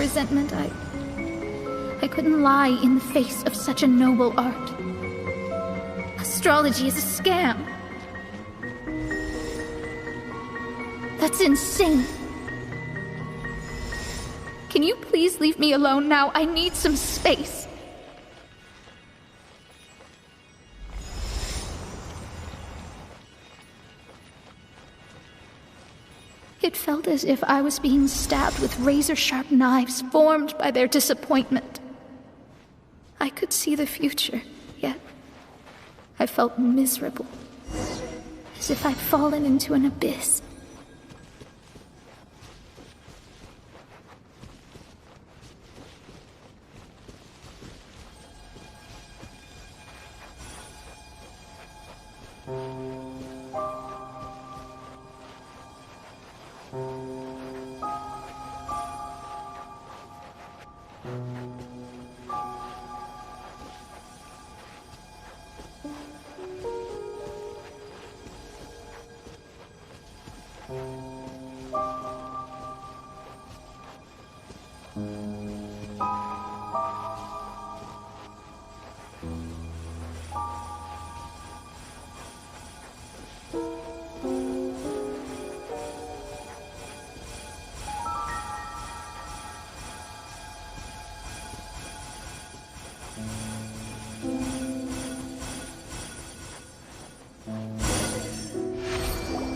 resentment. I couldn't lie in the face of such a noble art. Astrology is a scam. That's insane. Can you please leave me alone now? I need some space. It felt as if I was being stabbed with razor-sharp knives formed by their disappointment. I could see the future, yet I felt miserable, as if I'd fallen into an abyss.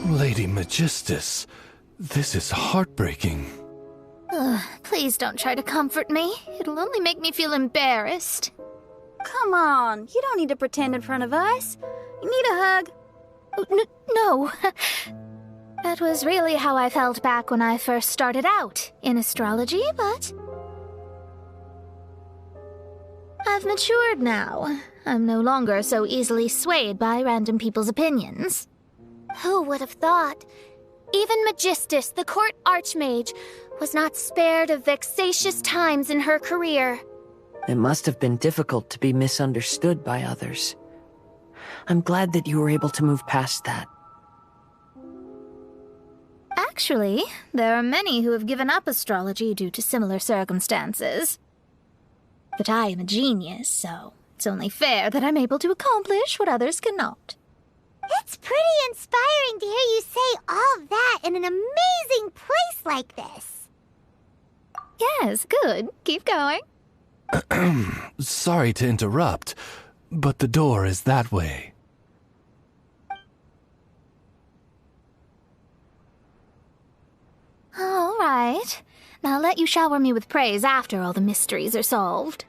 Lady Magistus, this is heartbreaking. Please don't try to comfort me. It'll only make me feel embarrassed. Come on, you don't need to pretend in front of us. You need a hug. No. That was really how I felt back when I first started out in astrology, but I've matured now. I'm no longer so easily swayed by random people's opinions. Who would have thought? Even Magistus, the court archmage, was not spared of vexatious times in her career. It must have been difficult to be misunderstood by others. I'm glad that you were able to move past that. Actually, there are many who have given up astrology due to similar circumstances. But I am a genius, so it's only fair that I'm able to accomplish what others cannot. It's pretty inspiring to hear you say all that in an amazing place like this. Yes, good. Keep going. Sorry to interrupt, but the door is that way. All right. Now I'll let you shower me with praise after all the mysteries are solved.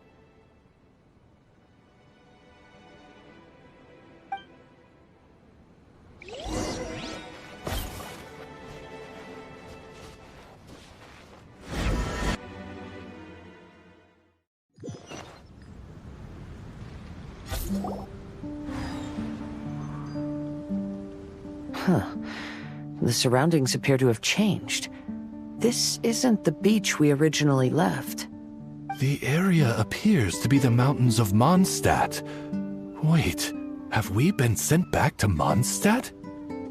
Huh. The surroundings appear to have changed. This isn't the beach we originally left. The area appears to be the mountains of Mondstadt. Wait, have we been sent back to Mondstadt?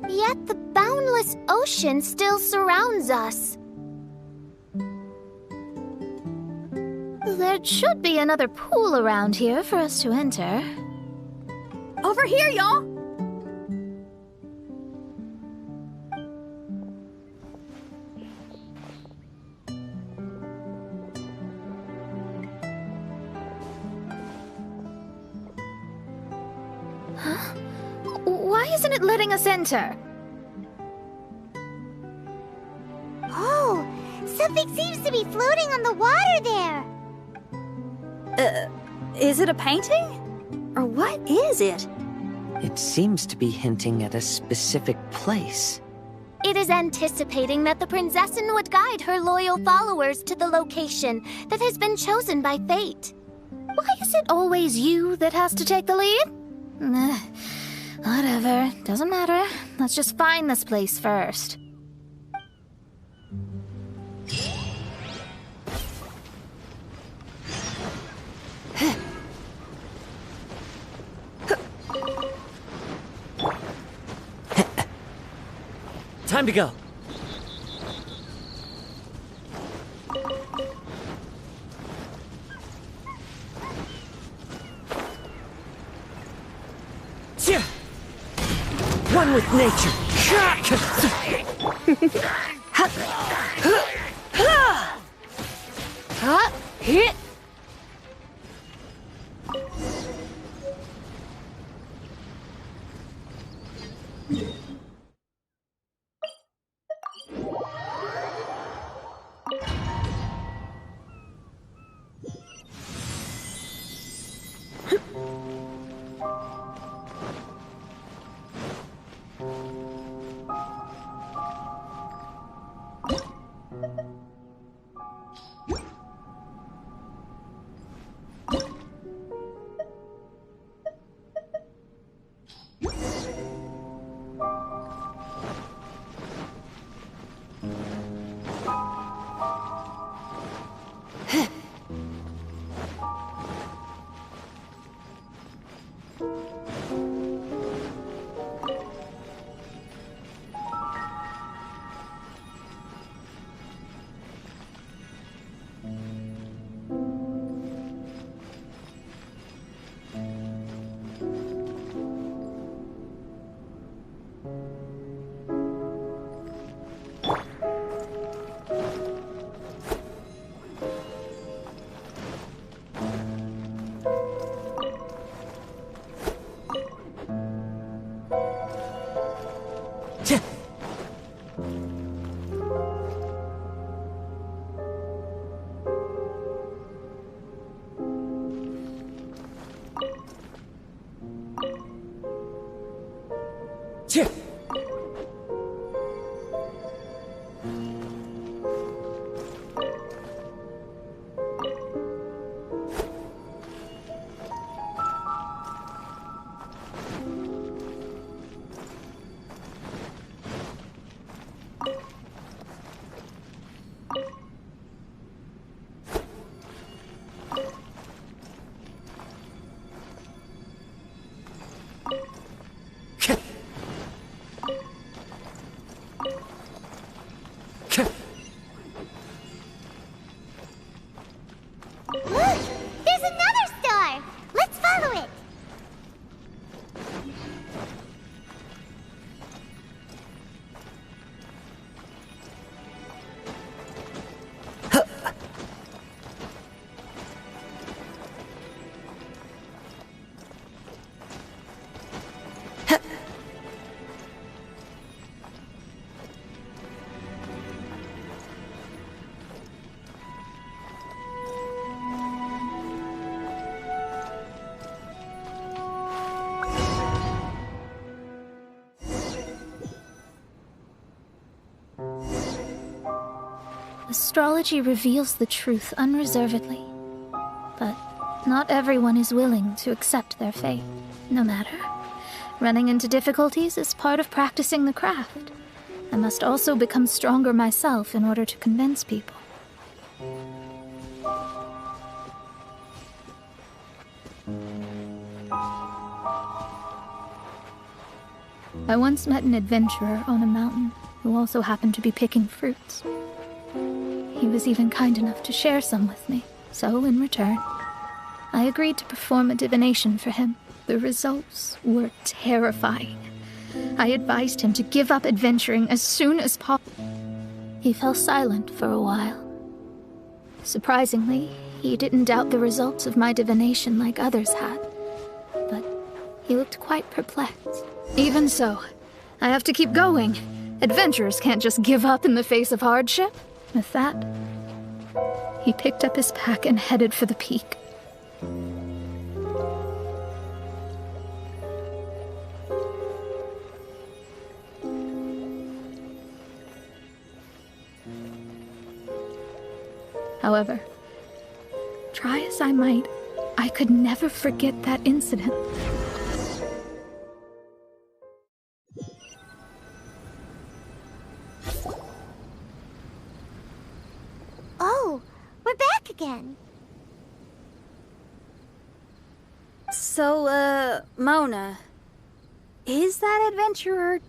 Yet the boundless ocean still surrounds us. There should be another pool around here for us to enter. Over here, y'all! Huh? Why isn't it letting us enter? Oh, something seems to be floating on the water there. Is it a painting? Or what is it? It seems to be hinting at a specific place. It is anticipating that the Prinzessin would guide her loyal followers to the location that has been chosen by fate. Why is it always you that has to take the lead? Whatever, doesn't matter. Let's just find this place first. Time to go. one with nature. Hit. Astrology reveals the truth unreservedly, but not everyone is willing to accept their fate, no matter. Running into difficulties is part of practicing the craft. I must also become stronger myself in order to convince people. I once met an adventurer on a mountain who also happened to be picking fruits. He was even kind enough to share some with me, so in return, I agreed to perform a divination for him. The results were terrifying. I advised him to give up adventuring as soon as possible. He fell silent for a while. Surprisingly, he didn't doubt the results of my divination like others had, but he looked quite perplexed. Even so, I have to keep going. Adventurers can't just give up in the face of hardship. With that, he picked up his pack and headed for the peak. However, try as I might, I could never forget that incident. Oh, we're back again. So, Mona, is that adventurer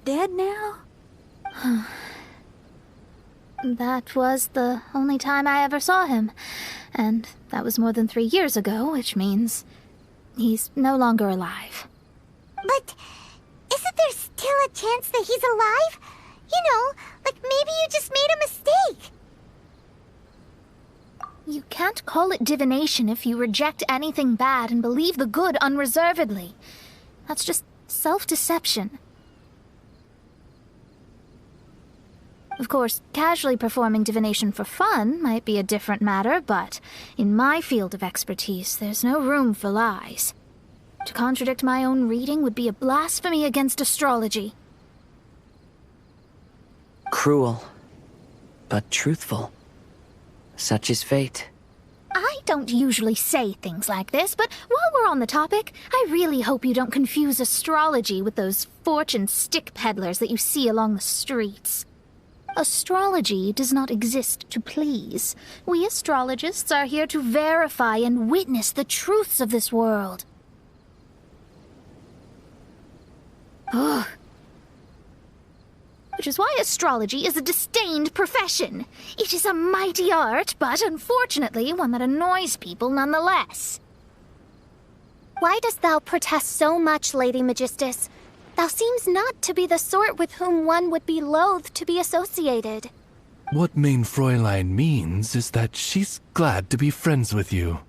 dead now? That was the only time I ever saw him, and that was more than 3 years ago, which means he's no longer alive. But Isn't there still a chance that he's alive? You know, like maybe you just made a mistake. You can't call it divination if you reject anything bad and believe the good unreservedly. That's just self-deception. Of course, casually performing divination for fun might be a different matter, but in my field of expertise, there's no room for lies. To contradict my own reading would be a blasphemy against astrology. Cruel, but truthful. Such is fate. I don't usually say things like this, but while we're on the topic, I really hope you don't confuse astrology with those fortune stick peddlers that you see along the streets. Astrology does not exist to please. We astrologists are here to verify and witness the truths of this world. Ugh. Which is why astrology is a disdained profession. It is a mighty art, but unfortunately one that annoys people nonetheless. Why dost thou protest so much, Lady Magistus? Thou seems not to be the sort with whom one would be loath to be associated. What mein Fräulein means is that she's glad to be friends with you.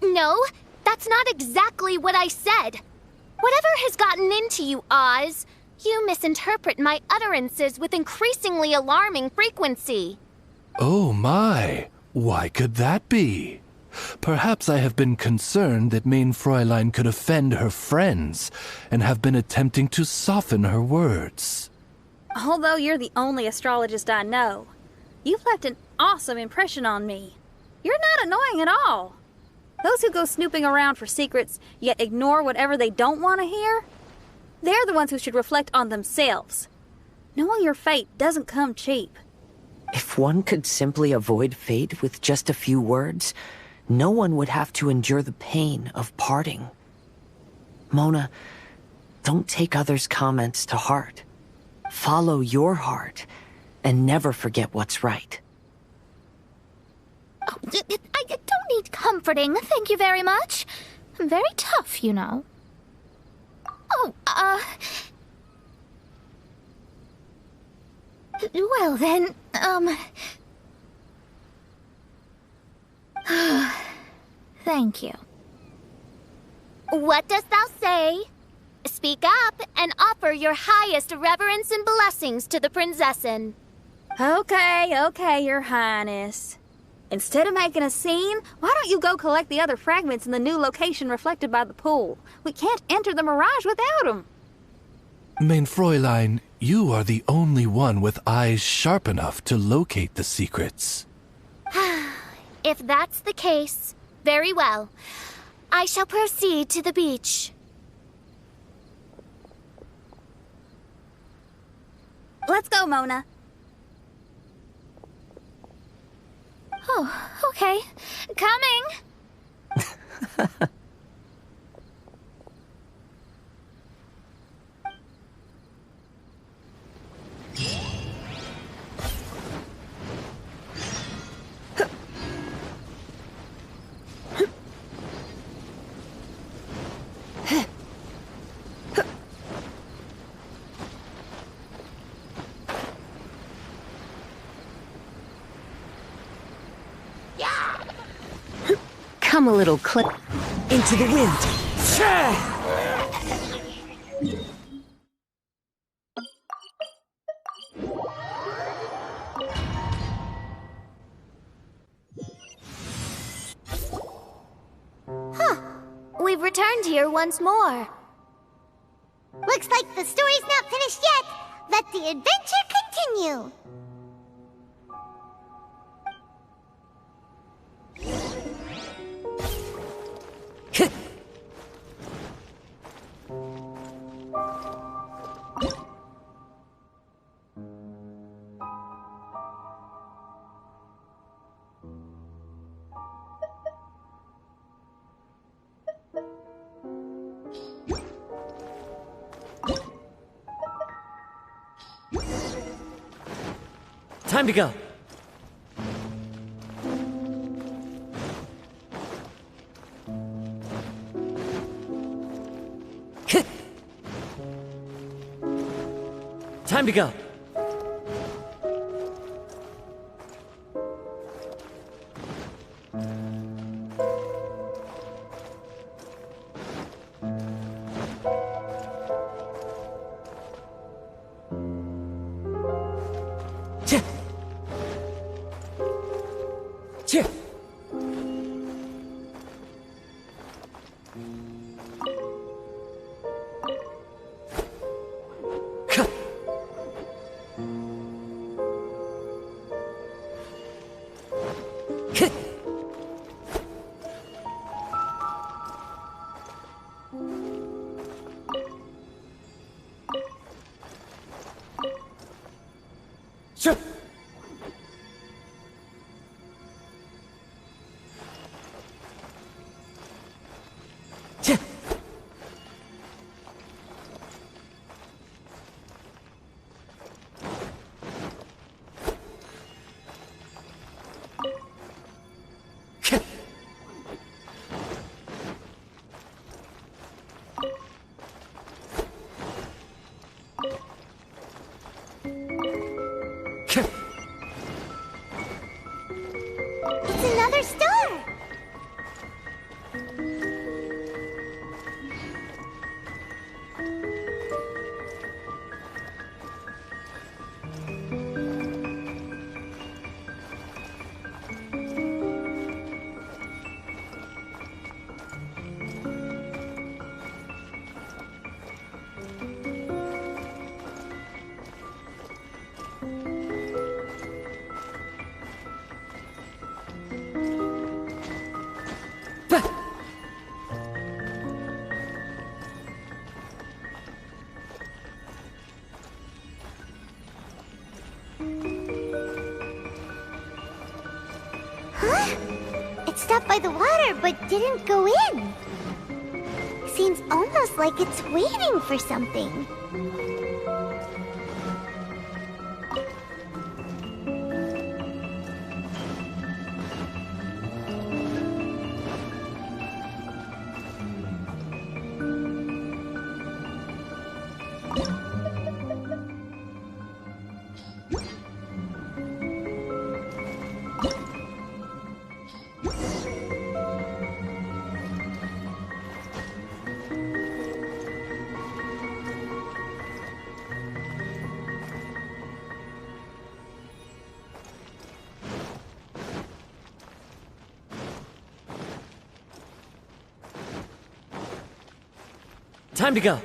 No, that's not exactly what I said. Whatever has gotten into you, Oz, you misinterpret my utterances with increasingly alarming frequency. Oh my, why could that be? Perhaps I have been concerned that mein Fräulein could offend her friends, and have been attempting to soften her words. Although you're the only astrologist I know, you've left an awesome impression on me. You're not annoying at all. Those who go snooping around for secrets, yet ignore whatever they don't want to hear, they're the ones who should reflect on themselves. Knowing your fate doesn't come cheap. If one could simply avoid fate with just a few words, no one would have to endure the pain of parting. Mona, don't take others' comments to heart. Follow your heart, and never forget what's right. Oh, I don't need comforting, thank you very much. I'm very tough, you know. Oh, well then, thank you. What dost thou say? Speak up and offer your highest reverence and blessings to the Prinzessin. Okay, Your Highness. Instead of making a scene, why don't you go collect the other fragments in the new location reflected by the pool? We can't enter the mirage without them. Mein Fräulein, you are the only one with eyes sharp enough to locate the secrets. If that's the case, very well. I shall proceed to the beach. Let's go, Mona. Oh, okay. Coming! Come a little clip into the wind. We've returned here once more. Looks like the story's not finished yet. Let the adventure continue. Time to go. Time to go. It's another star! It stopped by the water, but didn't go in. Seems almost like it's waiting for something. Time to go.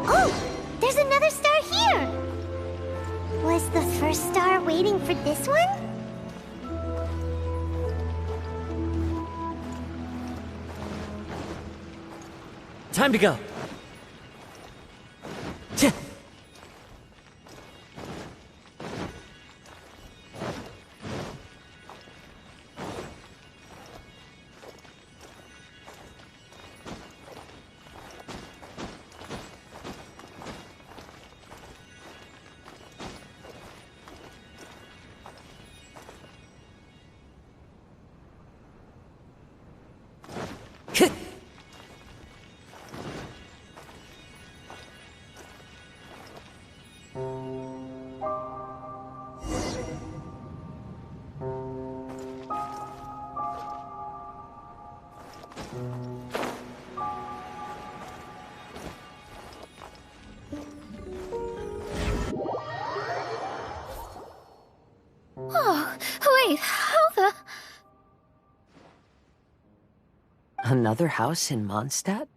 Oh, there's another star here! Was the first star waiting for this one? Time to go. Oh, wait, how the... Another house in Mondstadt?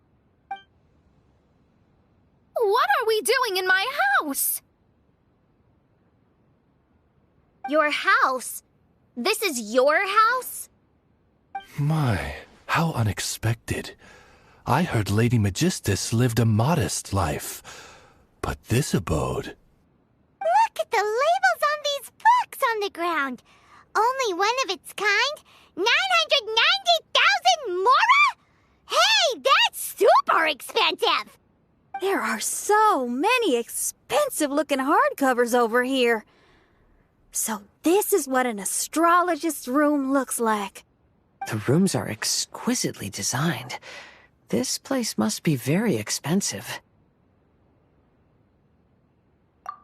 What are we doing in my house? Your house? This is your house? My, how unexpected. I heard Lady Magistus lived a modest life, but this abode... Look at the labels on these books on the ground. Only one of its kind? 990,000 mora? Hey, that's super expensive! There are so many expensive-looking hardcovers over here. So this is what an astrologist's room looks like. The rooms are exquisitely designed. This place must be very expensive.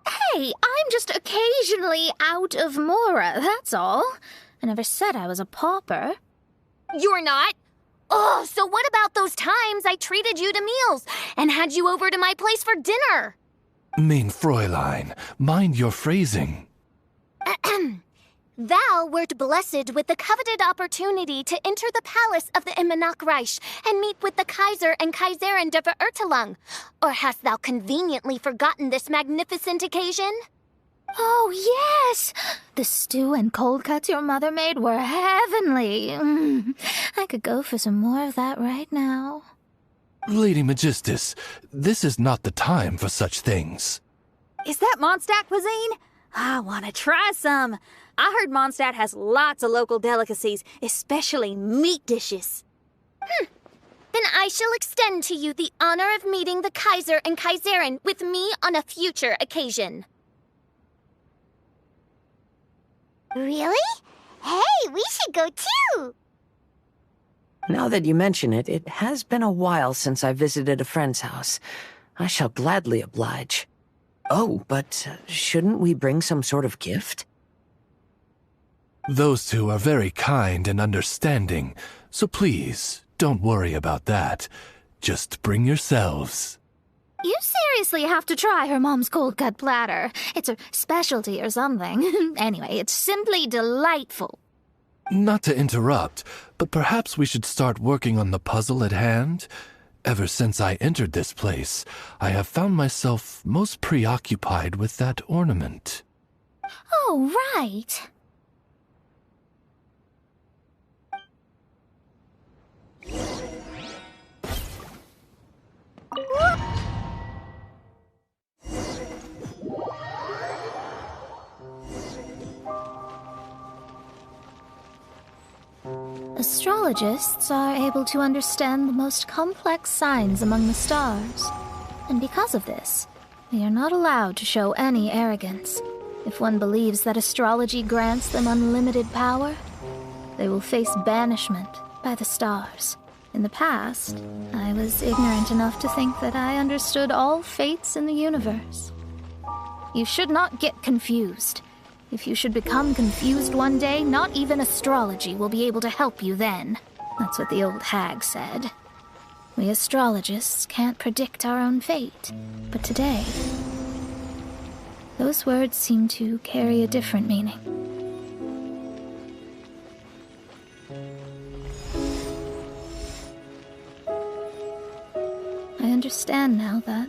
Hey, I'm just occasionally out of mora, that's all. I never said I was a pauper. You're not? Oh, so what about those times I treated you to meals and had you over to my place for dinner? Mein Fräulein, mind your phrasing. Thou wert blessed with the coveted opportunity to enter the palace of the Immenachreich and meet with the Kaiser and Kaiserin der Verurteilung. Or hast thou conveniently forgotten this magnificent occasion? Oh, yes! The stew and cold cuts your mother made were heavenly. I could go for some more of that right now. Lady Magistus, this is not the time for such things. Is that Mondstadt cuisine? I want to try some. I heard Mondstadt has lots of local delicacies, especially meat dishes. Then I shall extend to you the honor of meeting the Kaiser and Kaiserin with me on a future occasion. Really? Hey, we should go too! Now that you mention it, it has been a while since I visited a friend's house. I shall gladly oblige. Oh, but shouldn't we bring some sort of gift? Those two are very kind and understanding, so please, don't worry about that. Just bring yourselves. You seriously have to try her mom's cold cut platter. It's a specialty or something. Anyway, it's simply delightful. Not to interrupt, but perhaps we should start working on the puzzle at hand? Ever since I entered this place, I have found myself most preoccupied with that ornament. Oh, right. Astrologists are able to understand the most complex signs among the stars. And because of this, they are not allowed to show any arrogance. If one believes that astrology grants them unlimited power, they will face banishment by the stars. In the past, I was ignorant enough to think that I understood all fates in the universe. You should not get confused. If you should become confused one day, not even astrology will be able to help you then. That's what the old hag said. We astrologists can't predict our own fate. But today, those words seem to carry a different meaning. I understand now that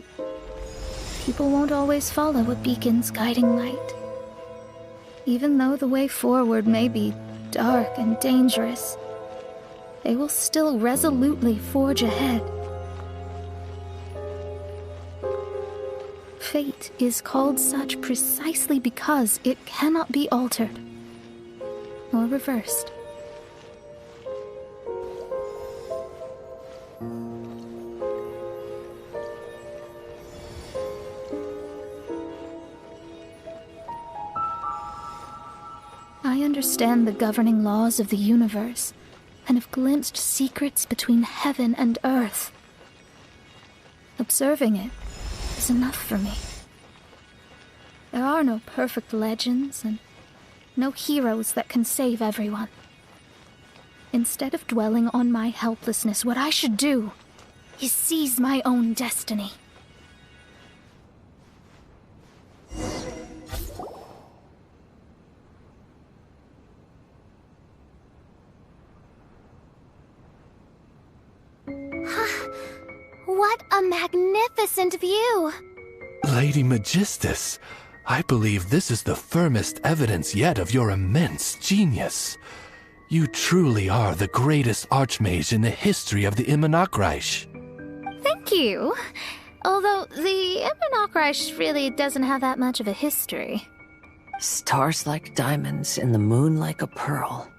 people won't always follow a beacon's guiding light. Even though the way forward may be dark and dangerous, they will still resolutely forge ahead. Fate is called such precisely because it cannot be altered or reversed. I understand the governing laws of the universe, and have glimpsed secrets between heaven and earth. Observing it is enough for me. There are no perfect legends, and no heroes that can save everyone. Instead of dwelling on my helplessness, what I should do is seize my own destiny. What a magnificent view! Lady Magistus, I believe this is the firmest evidence yet of your immense genius. You truly are the greatest archmage in the history of the Immonakreich. Thank you. Although the Immonakreich really doesn't have that much of a history. Stars like diamonds and the moon like a pearl.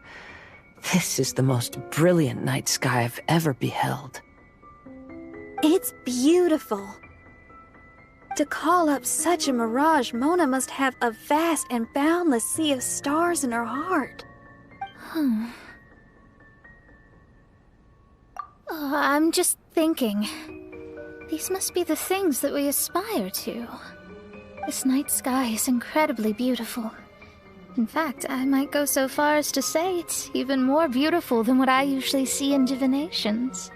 This is the most brilliant night sky I've ever beheld. It's beautiful. To call up such a mirage, Mona must have a vast and boundless sea of stars in her heart. I'm just thinking. These must be the things that we aspire to. This night sky is incredibly beautiful. In fact, I might go so far as to say it's even more beautiful than what I usually see in divinations.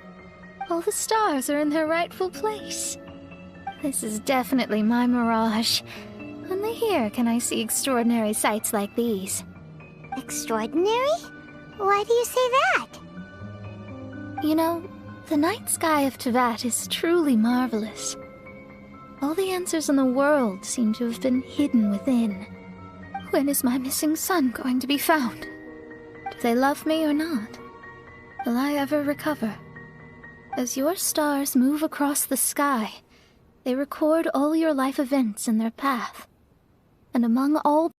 All the stars are in their rightful place. This is definitely my mirage. Only here can I see extraordinary sights like these. Extraordinary? Why do you say that? You know, the night sky of Teyvat is truly marvelous. All the answers in the world seem to have been hidden within. When is my missing son going to be found? Do they love me or not? Will I ever recover? As your stars move across the sky, they record all your life events in their path. And among all